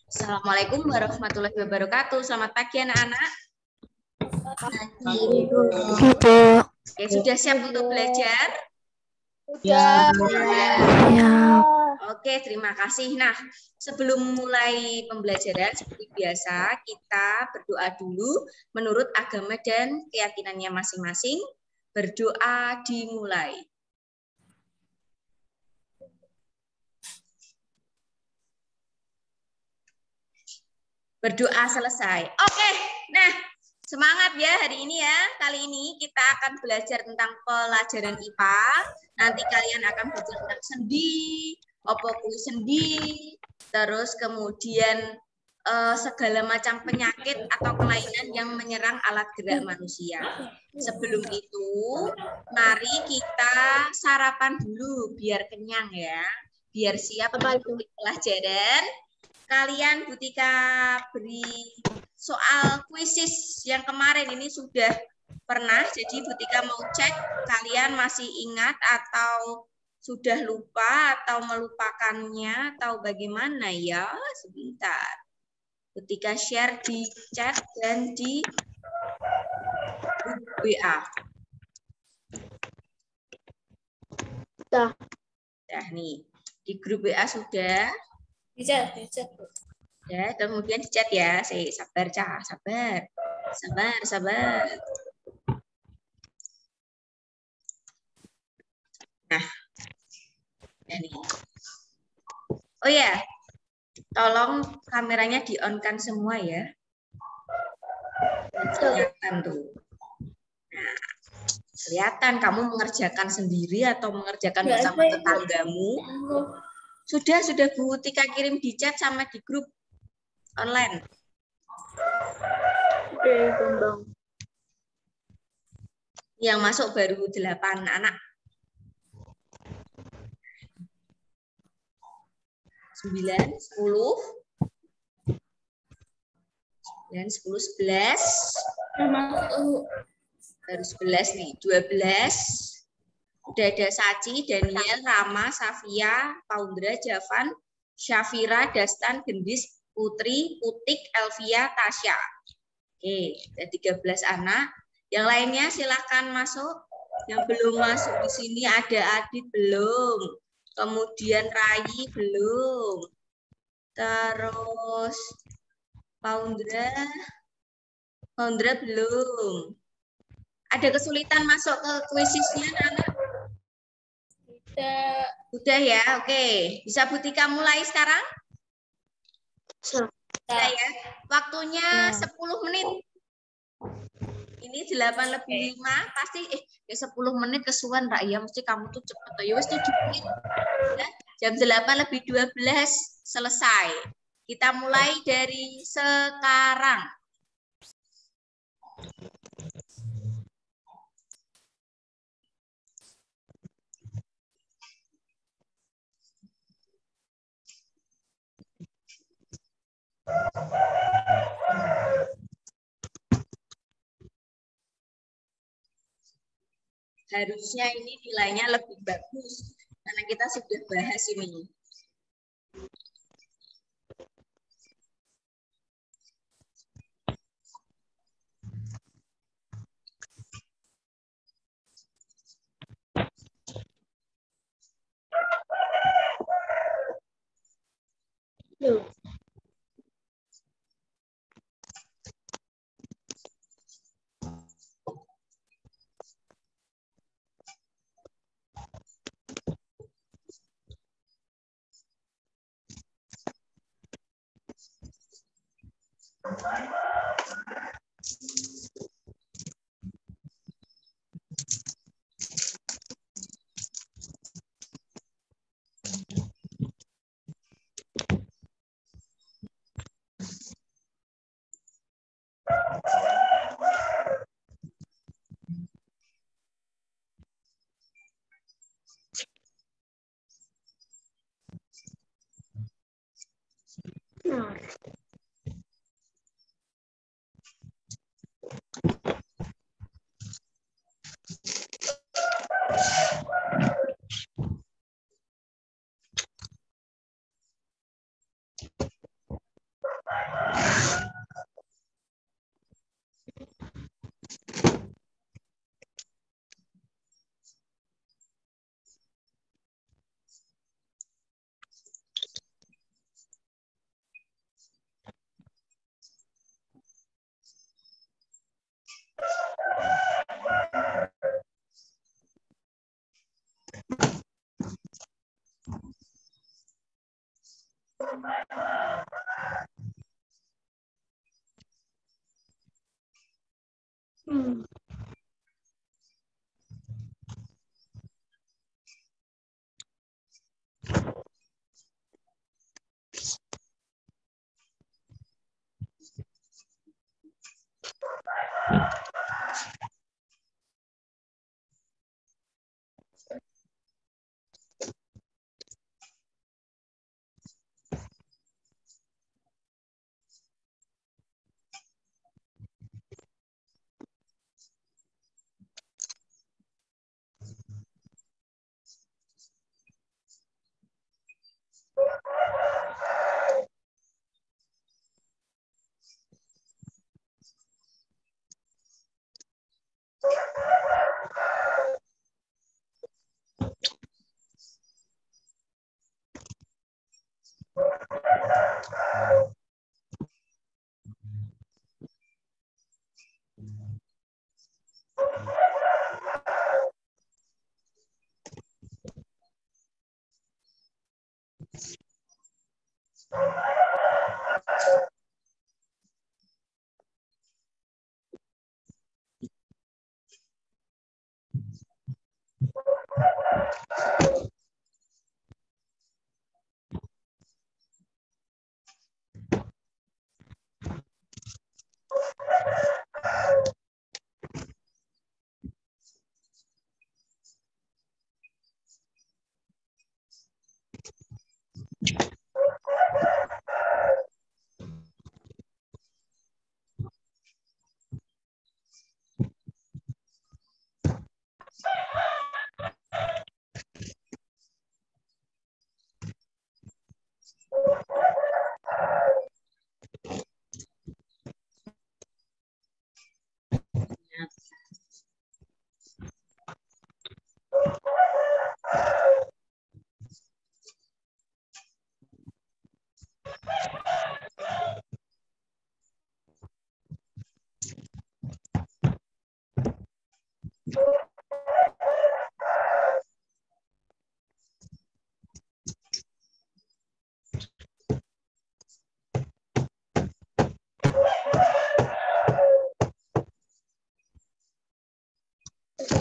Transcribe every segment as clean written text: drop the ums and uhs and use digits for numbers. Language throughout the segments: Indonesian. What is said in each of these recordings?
Assalamualaikum warahmatullahi wabarakatuh. Selamat pagi anak-anak. Oke, sudah siap untuk belajar? Ya. Oke, terima kasih. Nah, sebelum mulai pembelajaran seperti biasa, kita berdoa dulu menurut agama dan keyakinannya masing-masing. Berdoa dimulai. Berdoa selesai. Oke, nah semangat ya hari ini ya. Kali ini kita akan belajar tentang pelajaran IPA. Nanti kalian akan belajar tentang sendi, opo kuwi sendi, terus kemudian segala macam penyakit atau kelainan yang menyerang alat gerak manusia. Sebelum itu, mari kita sarapan dulu biar kenyang ya. Biar siap untuk pelajaran. Kalian Butika beri soal kuisis yang kemarin ini sudah pernah, jadi Butika mau cek kalian masih ingat atau sudah lupa atau melupakannya atau bagaimana ya. Sebentar, Butika share di chat dan di WA. Nah nih, di grup WA sudah. Di chat. Ya, kemudian di chat ya. Sabar, Cah. Sabar. Nah, ini. Oh ya, tolong kameranya di-on-kan semua ya. Kelihatan tuh. Nah, kelihatan kamu mengerjakan sendiri atau mengerjakan bersama tetanggamu. Sudah Bu Tika kirim di chat sama di grup online. Oke, Bambang. Yang masuk baru 8 anak. 9, 10, 11. Baru 11 nih, 12. Udah ada Saci, Daniel, Rama, Safia, Paundra, Javan, Syafira, Dastan, Gendis, Putri, Putik, Elvia, Tasya. Oke, ada 13 anak. Yang lainnya silakan masuk. Yang belum masuk di sini ada Adit belum. Kemudian Rai belum. Terus Paundra belum. Ada kesulitan masuk ke kuisisnya, anak? Udah ya, oke. Bisa Butika mulai sekarang? Bisa ya. Waktunya 10 menit. Ini 8:05, pasti 10 menit kesuwen, Mbak. Ya, mesti kamu tuh cepet. Ya wis 7 menit. Ya, jam 8:12 selesai. Kita mulai dari sekarang. Harusnya ini nilainya lebih bagus karena kita sudah bahas ini.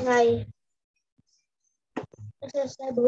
Selesai. Selesai, Bu.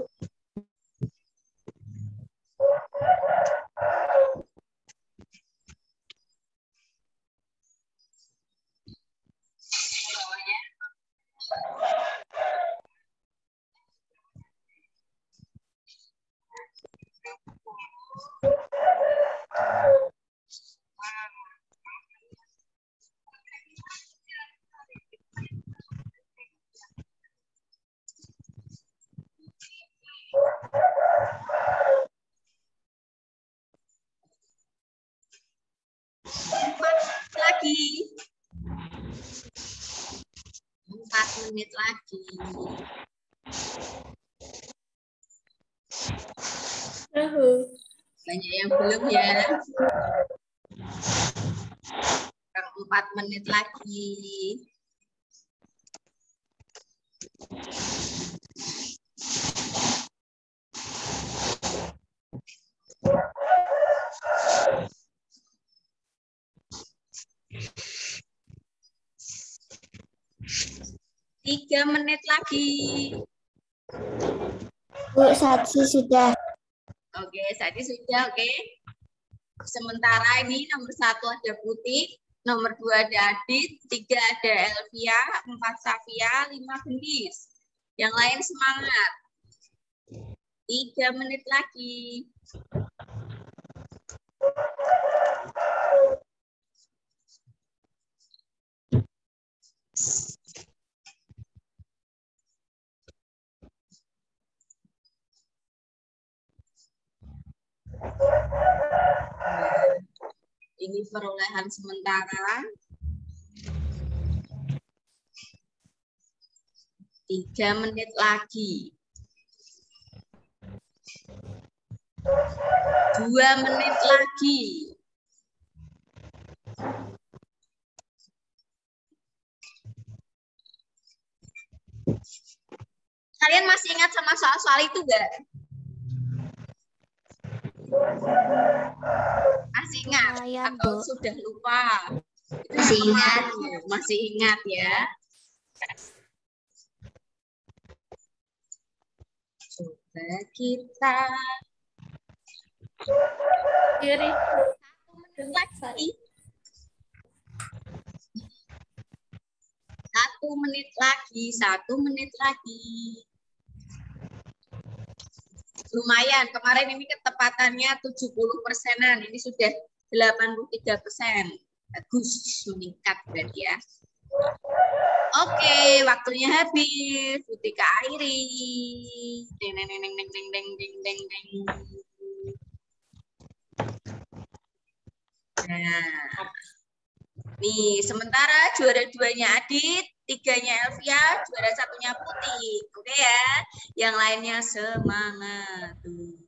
Lagi 4 menit lagi. Banyak yang belum ya. 4 menit lagi. Tiga menit lagi. Bu, Sati sudah. Oke, Sati sudah, oke. Sementara ini nomor 1 ada Putih, nomor 2 ada Adit, 3 ada Elvia, 4 Safia, 5 Gendis. Yang lain semangat. 3 menit lagi. Ini perolehan sementara. 3 menit lagi. 2 menit lagi. Kalian masih ingat sama soal-soal itu enggak? Masih ingat Lumayan, atau Bu. sudah lupa? Masih ingat, masih ingat ya. Coba kita Kiri. 1 menit lagi. 1 menit lagi, 1 menit lagi. Lumayan, kemarin ini ketepatannya 70%-an, ini sudah 83%. Bagus, meningkat berarti ya. Oke, waktunya habis. Butika Airi. Deng deng deng deng deng deng deng deng deng. Nah, nih sementara juara 2-nya Adit, 3-nya Elvia, juara 1-nya Putih. Oke ya, yang lainnya semangat. Tuh.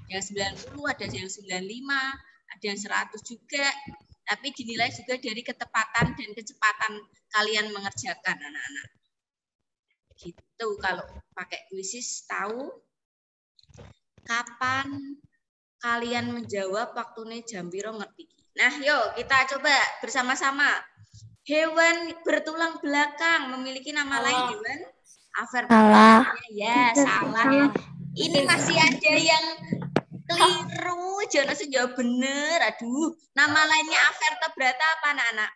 Yang 90 ada yang 95, ada yang 100 juga. Tapi dinilai juga dari ketepatan dan kecepatan kalian mengerjakan anak-anak. Gitu kalau pakai kuisis tahu kapan kalian menjawab waktunya jam piro ngerti. Nah, yuk kita coba bersama-sama. Hewan bertulang belakang memiliki nama lain hewan? Salah. Ya, salah ya. Ini masih ada yang keliru, jangan sejauh bener. Aduh, nama lainnya avertebrata apa anak-anak?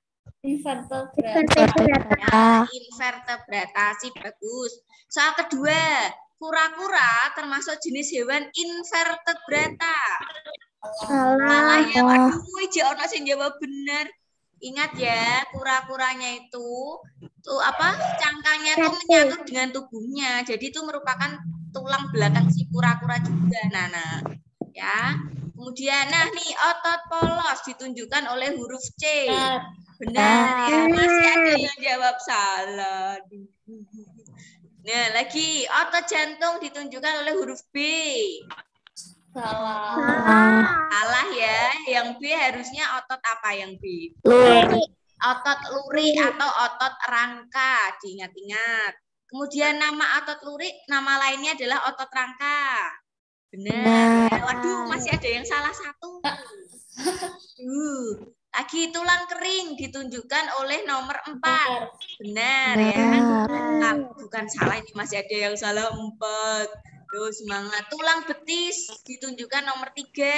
Invertebrata. Invertebrata sih bagus. Soal kedua, kura-kura termasuk jenis hewan invertebrata. Salah ya, aduh, jangan sing jawab bener. Ingat ya, kura-kuranya itu tuh apa? Cangkangnya itu menyatu dengan tubuhnya. Jadi itu merupakan tulang belakang si kura-kura juga, Nana. Ya. Kemudian nah nih otot polos ditunjukkan oleh huruf C. Benar ya, masih ada yang jawab salah. Nah, lagi otot jantung ditunjukkan oleh huruf B. Salah ya, yang B harusnya otot apa yang B? Luri. Otot luri atau otot rangka, diingat-ingat. Kemudian nama otot luri, nama lainnya adalah otot rangka. Benar. Ya. Waduh, masih ada yang salah satu. Lagi tulang kering ditunjukkan oleh nomor 4. Benar ya. Bukan salah, ini masih ada yang salah 4. Terus semangat. Tulang betis ditunjukkan nomor 3.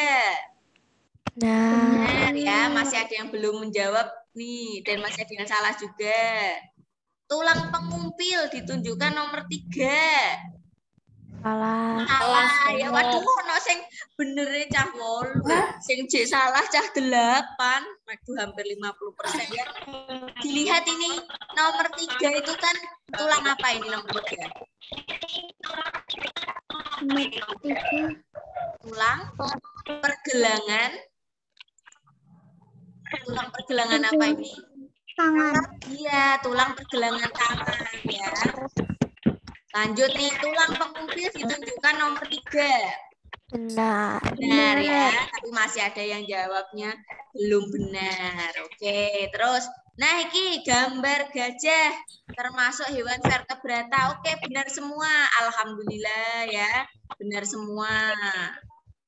Benar ya, masih ada yang belum menjawab nih dan masih ada yang salah juga. Tulang pengumpil ditunjukkan nomor 3. Salah ya, waduh ono sing bener cah 8, sing C salah cah 8. Waduh hampir 50% ya. Dilihat ini nomor 3 itu kan tulang apa ini nomor 3? Tulang pergelangan. Tulang pergelangan apa ini? Tangan. Iya, tulang pergelangan tangan ya. Lanjut nih, tulang pengumpil ditunjukkan nomor 3. Benar ya, tapi masih ada yang jawabnya belum benar. Oke, terus nah ini gambar gajah termasuk hewan vertebrata. Oke, benar semua. Alhamdulillah ya, benar semua.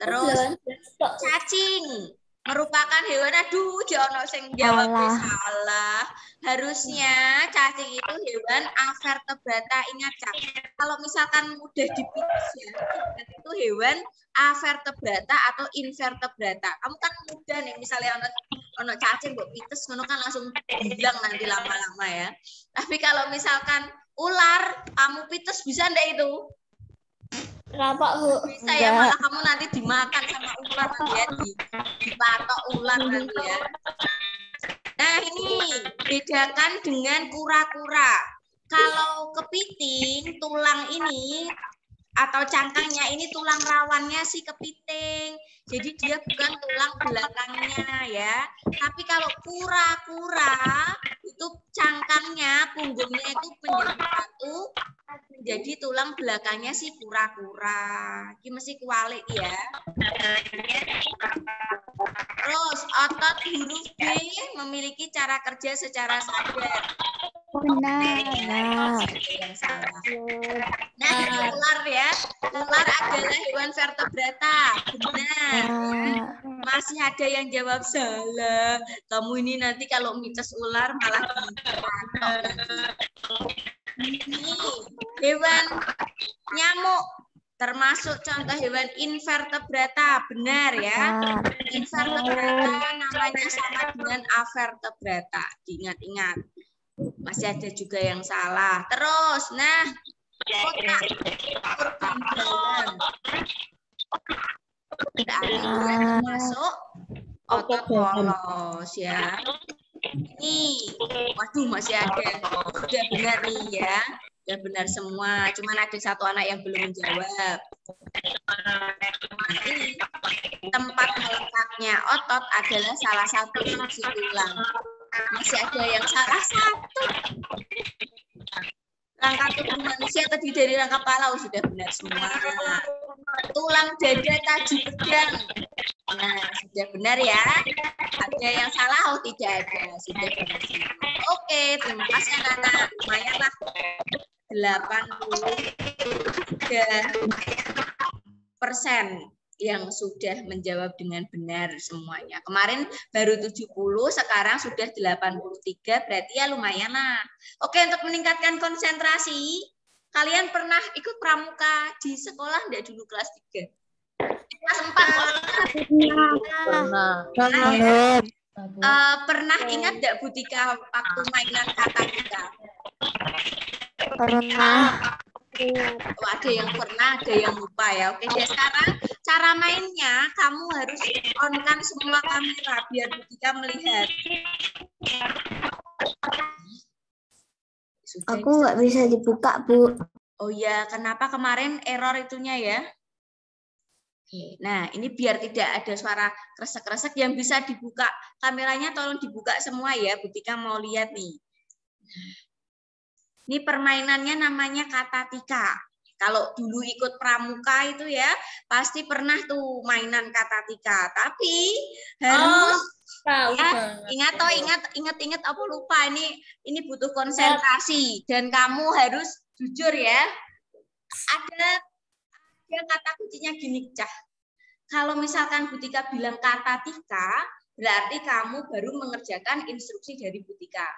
Terus cacing merupakan hewan, aduh jono sing jawab salah. Harusnya cacing itu hewan avertebrata. Ingat cacing, kalau misalkan udah dipitis ya, itu hewan avertebrata atau invertebrata. Kamu kan mudah nih, misalnya ono cacing mbok pites ngono kan langsung hilang nanti lama-lama ya. Tapi kalau misalkan ular kamu pites bisa ndak itu? Kenapa, Bu? Bisa ya, malah kamu nanti dimakan sama ular ya, dipatok ular nanti ya. Nah ini bedakan dengan kura-kura. Kalau kepiting, tulang ini atau cangkangnya ini tulang rawannya si kepiting. Jadi dia bukan tulang belakangnya ya. Tapi kalau kura-kura itu cangkangnya, punggungnya itu menjadi satu, menjadi tulang belakangnya si kura-kura. Ini mesti kualik ya. Terus otot huruf B memiliki cara kerja secara sadar. Benar. Yang salah. Nah, ini ular ya. Ular adalah hewan vertebrata. Benar. masih ada yang jawab salah. Kamu ini nanti kalau mites ular malah dipatok nanti. Ini hewan nyamuk termasuk contoh hewan invertebrata, benar ya? Invertebrata namanya sama dengan avertebrata. Diingat-ingat. Masih ada juga yang salah. Terus, nah, otak organ dalam. Ada termasuk otot polos ya. Ini, waduh masih ada. Sudah benar nih ya. Sudah benar semua. Cuman ada satu anak yang belum menjawab. Nah, ini tempat meletaknya otot adalah salah satu fungsi tulang. Masih ada yang salah satu. Rangka tubuh manusia terdiri dari rangka kepala. Oh, sudah benar semua. Tulang dada taji pedang. Nah, sudah benar ya. Ada yang salah? Oh, tidak ada. Sudah benar semua. Oke, terima kasih anak-anak. Lumayan lah. 83% yang sudah menjawab dengan benar semuanya. Kemarin baru 70, sekarang sudah 83, berarti ya lumayan lah. Oke, untuk meningkatkan konsentrasi, kalian pernah ikut pramuka di sekolah enggak dulu kelas 3? Kelas 4? Pernah ingat enggak Butika waktu mainan kata-kata? Pernah. Oh, ada yang pernah, ada yang lupa ya. Oke, deh, sekarang cara mainnya kamu harus on-kan semua kamera biar Butika melihat. Sudah, Aku nggak bisa dibuka, Bu. oh ya, kenapa kemarin error itunya ya? Oke, nah ini biar tidak ada suara kresek-kresek yang bisa dibuka. Kameranya tolong dibuka semua ya, Butika mau lihat nih. Ini permainannya namanya kata tika. Kalau dulu ikut pramuka itu ya, pasti pernah tuh mainan kata tika. Tapi harus ya, ingat apa lupa ini butuh konsentrasi dan kamu harus jujur ya. Ada kata kuncinya gini, Cah. Kalau misalkan Butika bilang kata tika, berarti kamu baru mengerjakan instruksi dari Butika.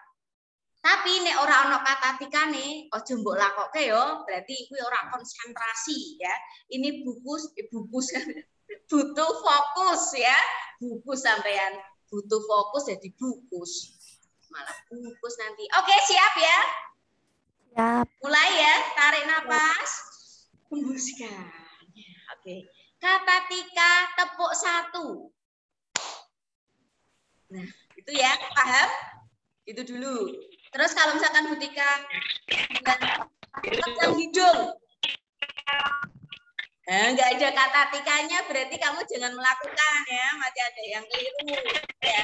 Tapi nek ora ono kata tikane, ojo mbok lakoke yo, berarti kuwi ora konsentrasi ya. Ini bukus butuh fokus ya. Bukus sampean butuh fokus jadi bukus. Malah bukus nanti. Oke, siap ya? Siap. Mulai ya, tarik napas. Hembuskan. Oke. Kata tika tepuk 1. Nah, itu ya, paham? Itu dulu. Terus kalau misalkan Butika pegang hidung, nah, nggak ada kata tikanya, berarti kamu jangan melakukan ya, masih ada yang keliru ya.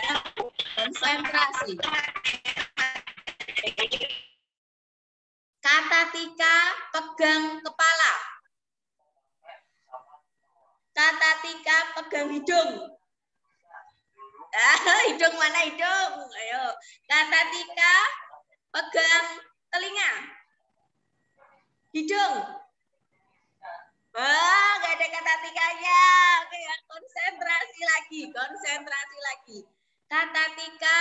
Konsentrasi. Kata tika pegang kepala. Kata tika pegang hidung. Hidung mana hidung? Ayo. Kata tika pegang telinga. Hidung. Wah, nggak ada kata tikanya. Oke, konsentrasi lagi. Kata tika,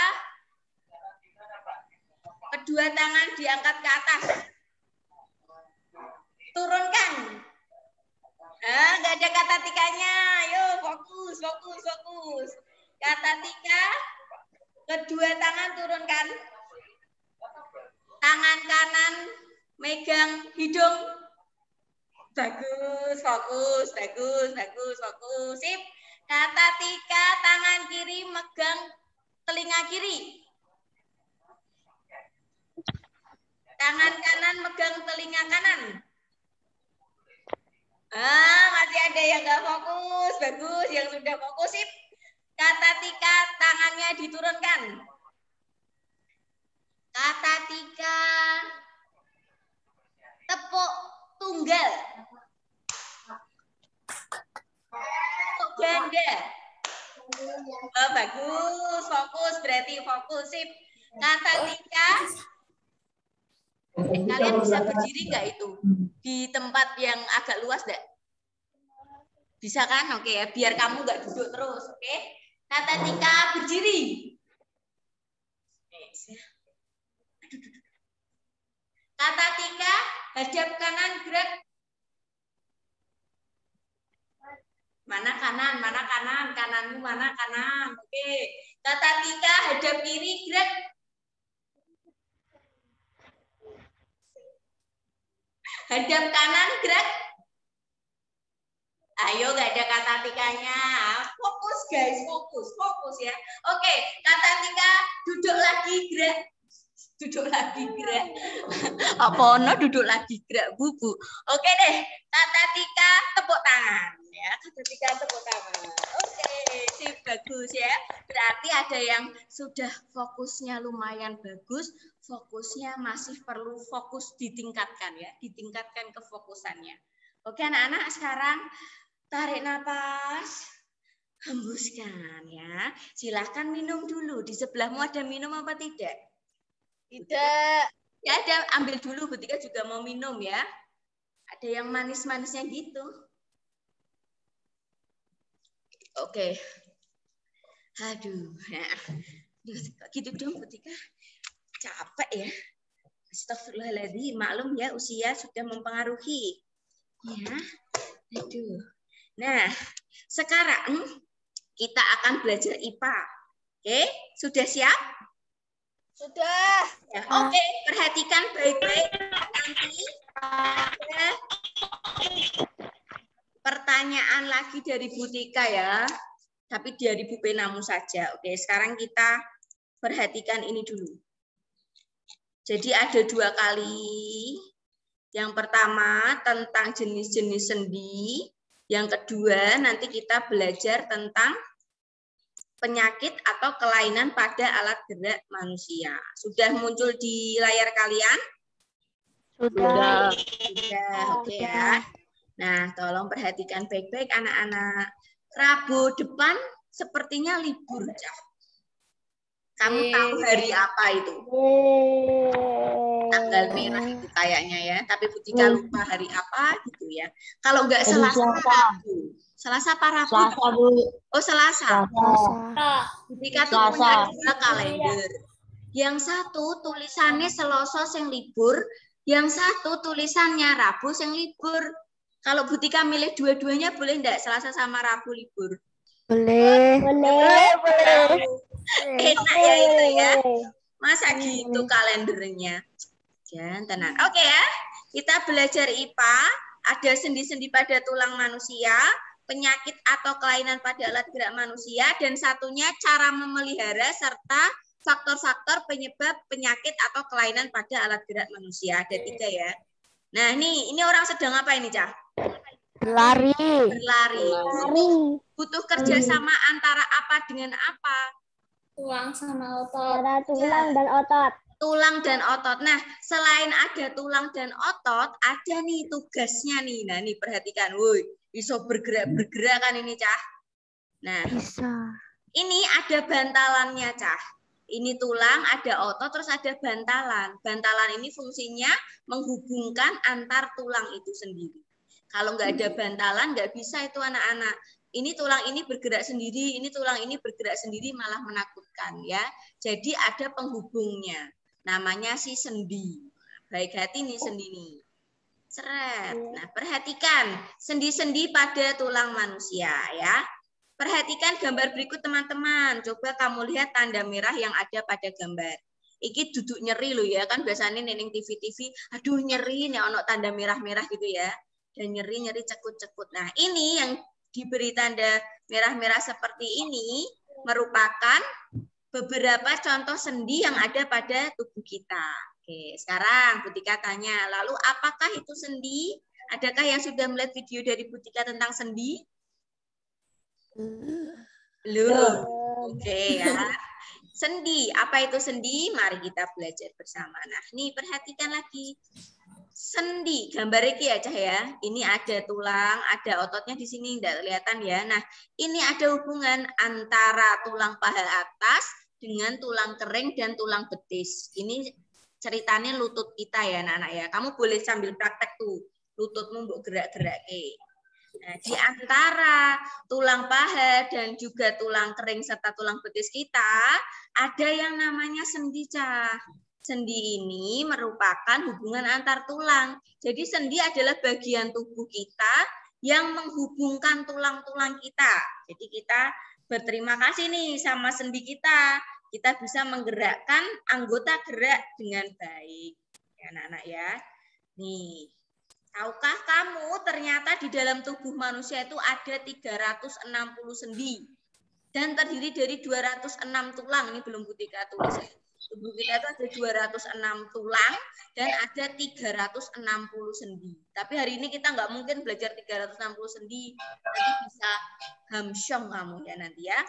kedua tangan diangkat ke atas. Turunkan. Nggak ada kata tikanya. Ayo, fokus. Kata tika, kedua tangan turunkan. Tangan kanan megang hidung. Bagus, fokus. Sip. Kata tika, tangan kiri megang telinga kiri. Tangan kanan megang telinga kanan. Masih ada yang nggak fokus. Bagus, yang sudah fokus, sip. Kata tika, tangannya diturunkan. Kata tika, tepuk tunggal. Tepuk ganda. Bagus, fokus, berarti fokus, sip. Kata tika, kalian bisa berdiri nggak itu? Di tempat yang agak luas nggak? Bisa kan? Oke ya, biar kamu nggak duduk terus, oke? Kata Tika berdiri. Kata Tika hadap kanan gerak. Mana kanan, mana kanan, kananmu mana kanan. Oke. Kata Tika hadap kiri gerak. Hadap kanan gerak. Ayo, nggak ada kata tikanya. Fokus guys, fokus ya. Oke, kata Tika duduk lagi gerak. Duduk lagi gerak. Apa no duduk lagi gerak bubu. Oke deh, kata Tika tepuk tangan ya. Kata Tika tepuk tangan. Oke, sip, bagus ya. Berarti ada yang sudah fokusnya lumayan bagus, fokusnya masih perlu fokus ditingkatkan ya, ditingkatkan kefokusannya. Oke anak-anak, sekarang tarik napas, hembuskan ya. Silahkan minum dulu. Di sebelahmu ada minum apa tidak? Tidak. Ya ada, ambil dulu. Butika juga mau minum ya. Ada yang manis-manisnya gitu. Oke. Aduh. Nah. Gitu dong Butika. Capek ya. Astagfirullahaladzim. Maklum ya, usia sudah mempengaruhi. Ya. Aduh. Nah, sekarang kita akan belajar IPA. Oke, sudah siap? Sudah. Ya, oke, perhatikan baik-baik. Nanti ada pertanyaan lagi dari Bu Tika ya. Tapi dari Bu Penamu saja. Oke, sekarang kita perhatikan ini dulu. Jadi ada 2 kali. Yang pertama tentang jenis-jenis sendi. Yang kedua, nanti kita belajar tentang penyakit atau kelainan pada alat gerak manusia. Sudah muncul di layar kalian? Sudah. Sudah, oke ya. Nah, tolong perhatikan baik-baik anak-anak. Rabu depan sepertinya libur, Cah. Kamu tahu hari apa itu? Tanggal merah itu kayaknya ya, tapi Butika lupa hari apa gitu ya. Kalau enggak Selasa Rabu. Selasa apa Rabu? Selasa, Bu. Oh, Selasa. Butika tuh punya 2 kalender. Yang satu tulisannya Selasa yang libur, yang satu tulisannya Rabu yang libur. Kalau Butika milih dua-duanya boleh enggak Selasa sama Rabu libur? Boleh. Enak ya itu ya. Masa gitu kalendernya? Jangan tenang. Oke ya, kita belajar IPA. Ada sendi-sendi pada tulang manusia, penyakit atau kelainan pada alat gerak manusia, dan satunya cara memelihara serta faktor-faktor penyebab penyakit atau kelainan pada alat gerak manusia. Ada 3 ya. Nah ini orang sedang apa ini, Cah? Berlari. Berlari. Butuh kerjasama antara apa dengan apa? Tulang sama otot. Antara tulang dan otot. Tulang dan otot. Nah, selain ada tulang dan otot, ada nih tugasnya nih. Nah, nih perhatikan. Woi, bisa bergerak kan ini, Cah. Nah, Bisa. ini ada bantalannya, Cah. Ini tulang, ada otot, terus ada bantalan. Bantalan ini fungsinya menghubungkan antar tulang itu sendiri. Kalau nggak ada bantalan, nggak bisa itu anak-anak. Ini tulang ini bergerak sendiri, ini tulang ini bergerak sendiri, malah menakutkan ya. Jadi ada penghubungnya, namanya si sendi. Baik hati nih sendi nih. Seret. Nah perhatikan sendi-sendi pada tulang manusia ya. Perhatikan gambar berikut teman-teman. Coba kamu lihat tanda merah yang ada pada gambar. Iki duduk nyeri loh ya, kan biasanya neneng TV-TV, aduh nyeri nih ono tanda merah-merah gitu ya. Dan nyeri-nyeri cekut-cekut. Nah ini yang diberi tanda merah-merah seperti ini merupakan beberapa contoh sendi yang ada pada tubuh kita. Oke, sekarang Butika tanya, lalu apakah itu sendi? Adakah yang sudah melihat video dari Butika tentang sendi? Belum. Oke ya. Sendi, apa itu sendi? Mari kita belajar bersama. Nah, nih perhatikan lagi. Sendi, gambar ini ya Cah ya. Ini ada tulang, ada ototnya di sini, tidak kelihatan ya. Nah, ini ada hubungan antara tulang paha atas dengan tulang kering dan tulang betis. Ini ceritanya lutut kita ya anak-anak ya. Kamu boleh sambil praktek tuh, lututmu mbok gerak-gerak. Nah, di antara tulang paha dan juga tulang kering serta tulang betis kita, ada yang namanya sendi, Cah. Sendi ini merupakan hubungan antar tulang. Jadi sendi adalah bagian tubuh kita yang menghubungkan tulang-tulang kita. Jadi kita berterima kasih nih sama sendi kita. Kita bisa menggerakkan anggota gerak dengan baik. Ya, anak-anak ya. Nih, tahukah kamu ternyata di dalam tubuh manusia itu ada 360 sendi dan terdiri dari 206 tulang. Ini belum Butika tulis. Tubuh kita itu ada 206 tulang dan ada 360 sendi. Tapi hari ini kita nggak mungkin belajar 360 sendi. Nanti bisa hamsyong kamu ya nanti ya.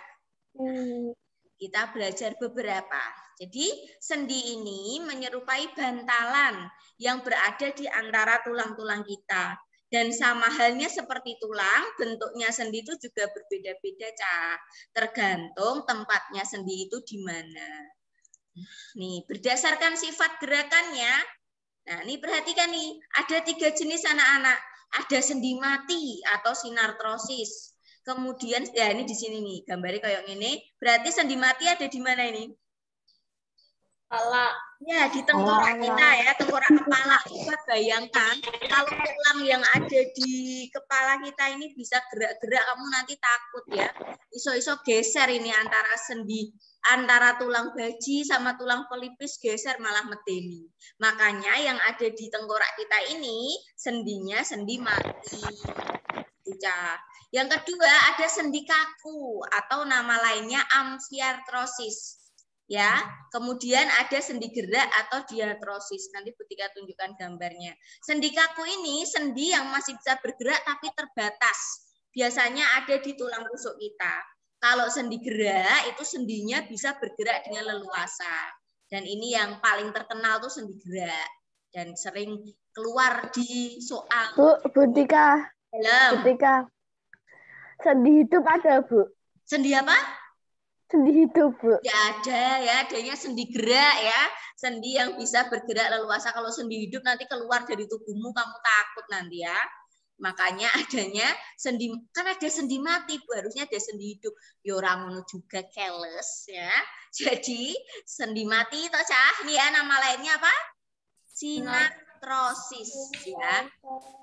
Kita belajar beberapa. Jadi sendi ini menyerupai bantalan yang berada di antara tulang-tulang kita. Dan sama halnya seperti tulang, bentuknya sendi itu juga berbeda-beda, Cak. Tergantung tempatnya sendi itu di mana. Nih, berdasarkan sifat gerakannya, nah ini perhatikan nih, ada 3 jenis anak-anak. Ada sendi mati atau sinartrosis. Kemudian, ya ini di sini nih, gambarnya kayak gini. Berarti sendi mati ada di mana ini? Kepala. Ya, di tengkorak kita ya, tengkorak kepala. Coba bayangkan, kalau tulang yang ada di kepala kita ini bisa gerak-gerak, kamu nanti takut ya. Iso-iso geser ini antara sendi, antara tulang baji sama tulang pelipis geser malah medeni. Makanya yang ada di tengkorak kita ini, sendinya sendi mati. Yang kedua ada sendi kaku atau nama lainnya amfiartrosis. Ya, kemudian ada sendi gerak atau diartrosis. Nanti Butika tunjukkan gambarnya. Sendi kaku ini sendi yang masih bisa bergerak tapi terbatas. Biasanya ada di tulang rusuk kita. Kalau sendi gerak itu sendinya bisa bergerak dengan leluasa. Dan ini yang paling terkenal tuh sendi gerak dan sering keluar di soal. Butika. Butika. Sendi hidup ada, Bu. Sendi apa? Sendi hidup, Bu. Ya ada ya, adanya sendi gerak ya. Sendi yang bisa bergerak leluasa. Kalau sendi hidup nanti keluar dari tubuhmu, kamu takut nanti ya. Makanya adanya sendi, kan ada sendi mati, Bu. Harusnya ada sendi hidup. Ya orang ngono juga keles ya. Jadi sendi mati toh, Cah. Nih ya, nama lainnya apa? Sinartrosis ya.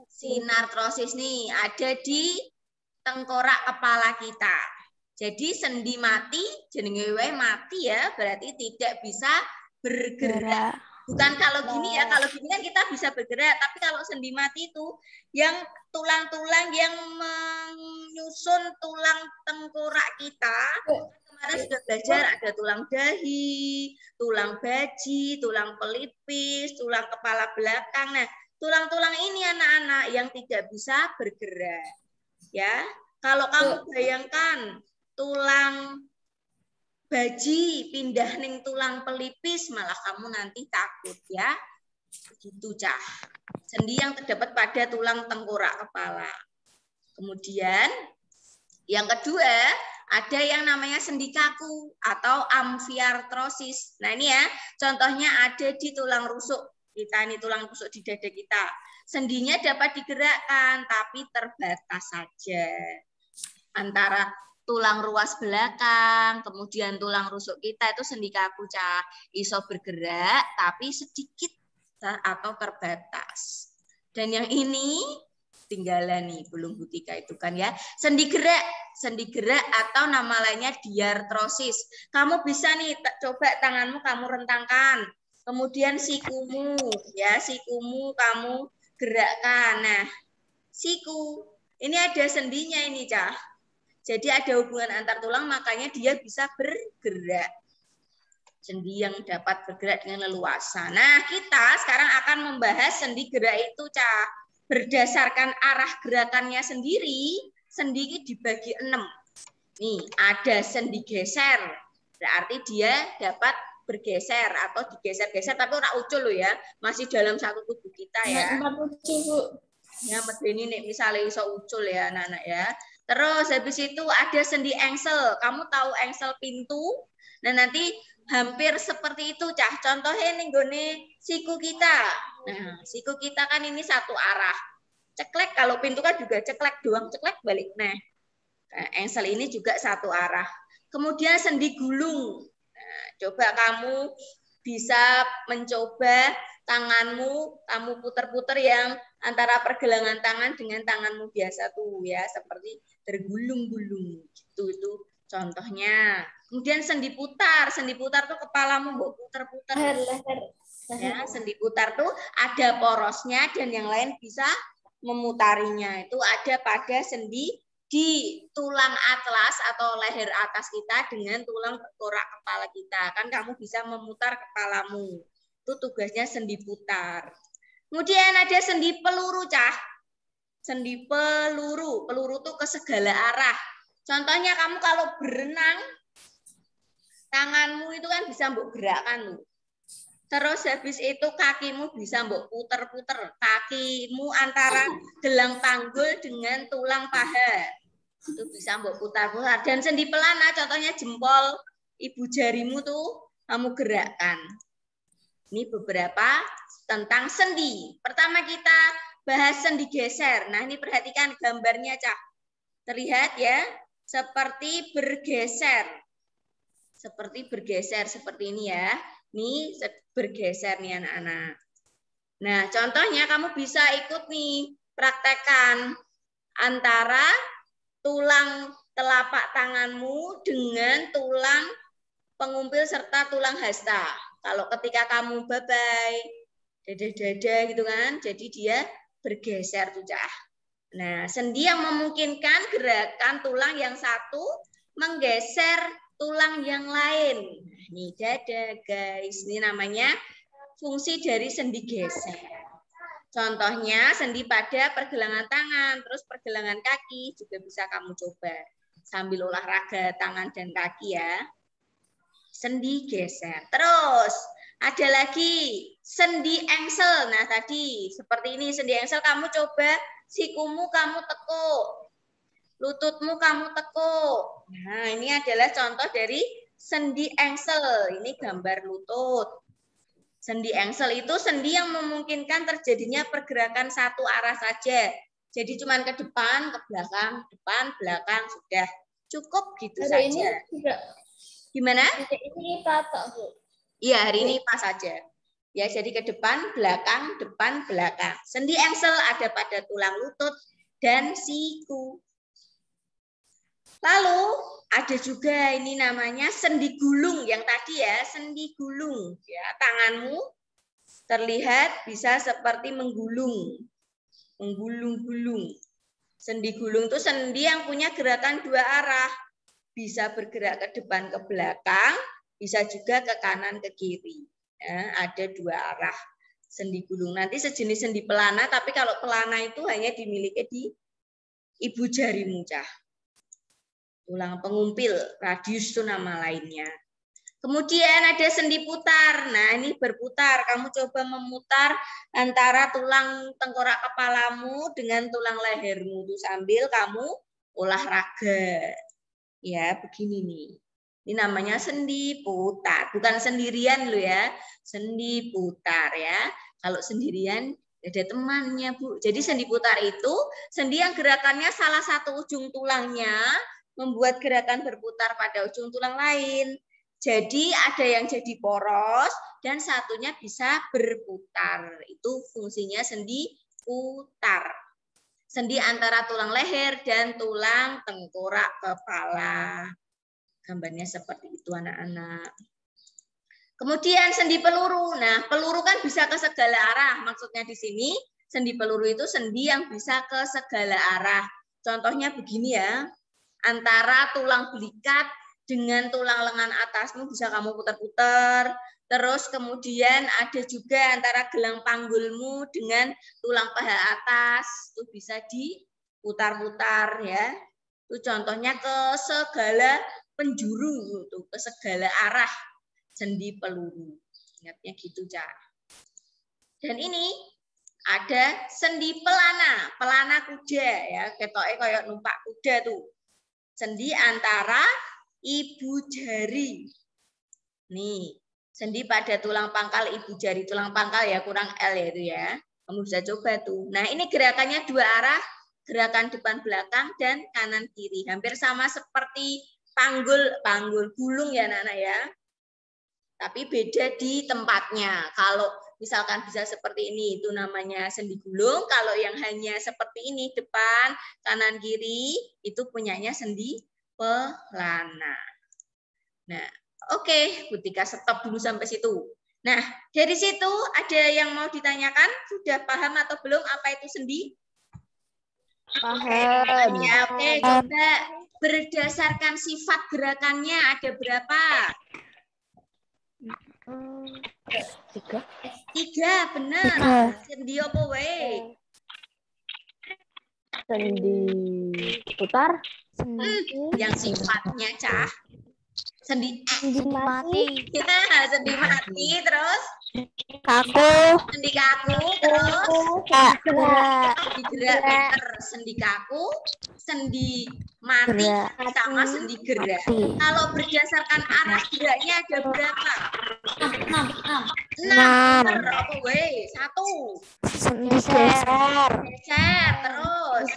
Sinartrosis nih ada di tengkorak kepala kita. Jadi sendi mati, jenenge wae mati ya, berarti tidak bisa bergerak. Bukan kalau gini ya, kalau gini kan kita bisa bergerak, tapi kalau sendi mati itu yang tulang-tulang yang menyusun tulang tengkorak kita. Kemarin sudah belajar ada tulang dahi, tulang baji, tulang pelipis, tulang kepala belakang. Nah, tulang-tulang ini anak-anak yang tidak bisa bergerak. Ya, kalau kamu bayangkan tulang baji pindah ning tulang pelipis malah kamu nanti takut ya. Begitu, Cah. Sendi yang terdapat pada tulang tengkorak kepala. Kemudian yang kedua ada yang namanya sendi kaku atau amfiartrosis. Nah, ini ya, contohnya ada di tulang rusuk kita, ini tulang rusuk di dada kita. Sendinya dapat digerakkan tapi terbatas saja. Antara tulang ruas belakang, kemudian tulang rusuk kita itu sendi kaku, Cah. Iso bergerak tapi sedikit atau terbatas. Dan yang ini tinggalan nih, belum Butika itu kan ya. Sendi gerak atau nama lainnya diartrosis. Kamu bisa nih coba tanganmu kamu rentangkan. Kemudian sikumu ya, sikumu kamu gerakkan. Nah, siku ini ada sendinya ini, Cah. Jadi ada hubungan antar tulang, makanya dia bisa bergerak. Sendi yang dapat bergerak dengan leluasa. Nah, kita sekarang akan membahas sendi gerak itu, Cah. Berdasarkan arah gerakannya sendiri, sendi ini dibagi 6. Nih, ada sendi geser. Berarti dia dapat bergeser atau digeser-geser, tapi ora ucul loh ya. Masih dalam satu tubuh kita ya. Ya, medeni nih misalnya iso ucul ya, anak-anak ya. Terus habis itu ada sendi engsel. Kamu tahu engsel pintu? Nah, nanti hampir seperti itu, Cah. Contohnya nih gone siku kita. Nah, siku kita kan ini satu arah. ceklek, kalau pintu kan juga ceklek doang, ceklek balik. Nah, engsel ini juga satu arah. Kemudian sendi gulung. Nah, coba kamu bisa mencoba tanganmu, kamu putar-putar yang antara pergelangan tangan dengan tanganmu biasa tuh ya, seperti tergulung-gulung gitu itu contohnya. Kemudian sendi putar tuh kepalamu mau putar-putar. Ya, sendi putar tuh ada porosnya dan yang lain bisa memutarinya. Itu ada pada sendi di tulang atlas atau leher atas kita dengan tulang tengkorak kepala kita. Kan kamu bisa memutar kepalamu. Itu tugasnya sendi putar. Kemudian ada sendi peluru, Cah. Sendi peluru. Peluru tuh ke segala arah. Contohnya kamu kalau berenang, tanganmu itu kan bisa mbok gerakkan loh. Terus habis itu kakimu bisa mbok puter-puter. Kakimu antara gelang panggul dengan tulang paha. Itu bisa mbok putar-putar. Dan sendi pelana, contohnya jempol ibu jarimu tuh kamu gerakkan. Ini beberapa tentang sendi. Pertama kita bahas sendi geser. Nah ini perhatikan gambarnya, Cak. Terlihat ya, seperti bergeser. Seperti bergeser, seperti ini ya. Ini bergeser nih anak-anak. Nah, contohnya kamu bisa ikut nih praktekkan antara tulang telapak tanganmu dengan tulang pengumpil serta tulang hasta. Kalau ketika kamu babai, dada-dada gitu kan, jadi dia bergeser tuh, Cah. Nah, sendi yang memungkinkan gerakan tulang yang satu menggeser tulang yang lain. Nih dada guys, ini namanya fungsi dari sendi geser. Contohnya sendi pada pergelangan tangan, terus pergelangan kaki juga bisa kamu coba sambil olahraga tangan dan kaki ya. Sendi geser. Terus ada lagi sendi engsel. Nah tadi seperti ini sendi engsel, kamu coba sikumu kamu tekuk, lututmu kamu tekuk. Nah ini adalah contoh dari sendi engsel. Ini gambar lutut. Sendi engsel itu sendi yang memungkinkan terjadinya pergerakan satu arah saja. Jadi cuma ke depan, ke belakang, depan, belakang, sudah cukup gitu saja. Ini juga. Gimana? Ini patok, Bu. Iya, hari ini pas saja. Ya, jadi ke depan, belakang, depan, belakang. Sendi engsel ada pada tulang lutut dan siku. Lalu ada juga ini namanya sendi gulung yang tadi ya, sendi gulung. Ya, tanganmu terlihat bisa seperti menggulung. Menggulung-gulung. Sendi gulung itu sendi yang punya gerakan dua arah. Bisa bergerak ke depan ke belakang, bisa juga ke kanan ke kiri. Ya, ada dua arah sendi gulung. Nanti sejenis sendi pelana, tapi kalau pelana itu hanya dimiliki di ibu jarimu, Cah. Tulang pengumpil, radius itu nama lainnya. Kemudian ada sendi putar. Nah, ini berputar. Kamu coba memutar antara tulang tengkorak kepalamu dengan tulang lehermu tuh sambil kamu olahraga. Ya, begini nih. Ini namanya sendi putar. Bukan sendirian loh ya. Sendi putar ya. Kalau sendirian ada temannya, Bu. Jadi sendi putar itu sendi yang gerakannya salah satu ujung tulangnya membuat gerakan berputar pada ujung tulang lain. Jadi ada yang jadi poros dan satunya bisa berputar. Itu fungsinya sendi putar. Sendi antara tulang leher dan tulang tengkorak kepala. Gambarnya seperti itu anak-anak. Kemudian sendi peluru. Nah, peluru kan bisa ke segala arah. Maksudnya di sini sendi peluru itu sendi yang bisa ke segala arah. Contohnya begini ya. Antara tulang belikat dengan tulang lengan atasmu bisa kamu putar-putar. Terus kemudian ada juga antara gelang panggulmu dengan tulang paha atas. Itu bisa diputar-putar ya. Itu contohnya ke segala penjuru, tuh, ke segala arah sendi peluru. Ingatnya gitu, Cak. Dan ini ada sendi pelana, pelana kuda ya. Ketoknya kayak numpak kuda tuh. Sendi antara ibu jari. Nih, sendi pada tulang pangkal ibu jari. Tulang pangkal ya, kurang L ya itu ya. Kamu bisa coba tuh. Nah, ini gerakannya dua arah, gerakan depan belakang dan kanan kiri. Hampir sama seperti panggul gulung ya anak-anak ya. Tapi beda di tempatnya. Kalau misalkan bisa seperti ini, itu namanya sendi gulung. Kalau yang hanya seperti ini, depan, kanan, kiri, itu punyanya sendi pelana. Nah, oke, Butika stop dulu sampai situ. Nah, dari situ ada yang mau ditanyakan? Sudah paham atau belum apa itu sendi? Paham. Ya, oke, coba berdasarkan sifat gerakannya ada berapa? 3, benar. Sendi apa wae? Sendi putar. Yang sifatnya cah. Sendi mati. Ya, sendi mati terus Kaku. sendi kaku terus Gerak. digerak pinter. Sendi kaku, sendi mati sama sendi gerak. Kalau berdasarkan arah geraknya ada berapa? 6. Apa weh? 1. Sendi geser. Geser terus.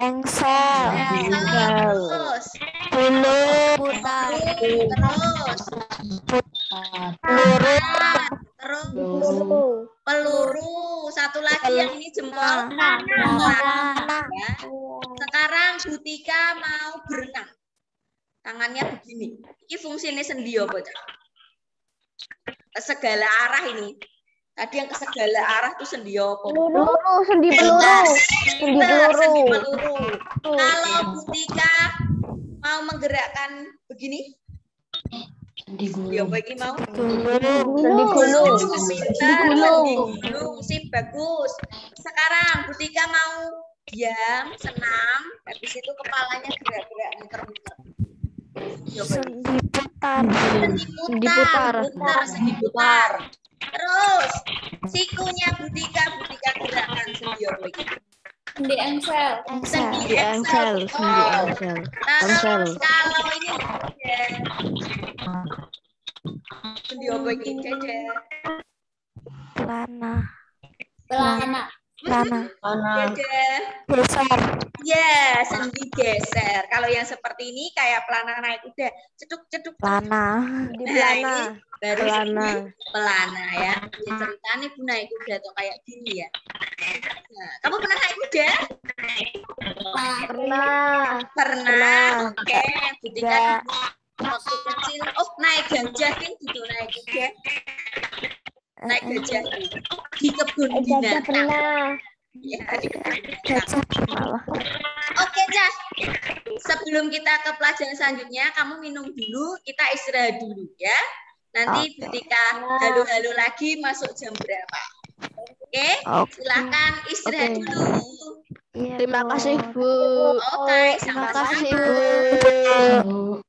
Engsel. Terus. Bulu. Putar. Terus. Peluru. Terus. Peluru. Peluru. Satu lagi yang ini jempol. Ya. Sekarang Butika mau berenang. Tangannya begini. Ini fungsinya sendi apa, Cak? Ke segala arah ini. Tadi yang ke segala arah itu sendi apa? Peluru, sendi peluru. Sendi Sendi peluru. peluru. Kalau Butika mau menggerakkan begini, sendi apa ini mau? Sendi gulung. Gulung. Sip, bagus. Sekarang Butika mau diam, senam, habis itu kepalanya gerak-gerak muter-muter. Sendi putar. Sendi putar. Terus sikunya Butika gerakkan sendi apa ini? Sendi engsel. Sendi engsel. Terus kalau ini sendi apa ini? Dede. Pelana. Dede. Geser. Ya, sendi geser. Kalau yang seperti ini kayak pelana naik kuda, ceduk. Pelana. Di Nah, pelana. ini baru Pelana. pelana ya. Ini ceritanya Bu naik kuda atau kayak gini ya. Nah, kamu pernah naik kuda? Pernah. Oke, Butika waktu kecil. Oh, naik gajah kan gitu naik kuda. Naik gajah di kebun binatang. Pernah. Ya, di kebun binatang. Gajah pernah. Oke, Cah. Sebelum kita ke pelajaran selanjutnya, kamu minum dulu, kita istirahat dulu ya. Nanti Butika halo-halo lagi masuk jam berapa? Oke, silakan istirahat dulu. Terima kasih, Bu. Oke, Terima sama-sama. kasih, Bu.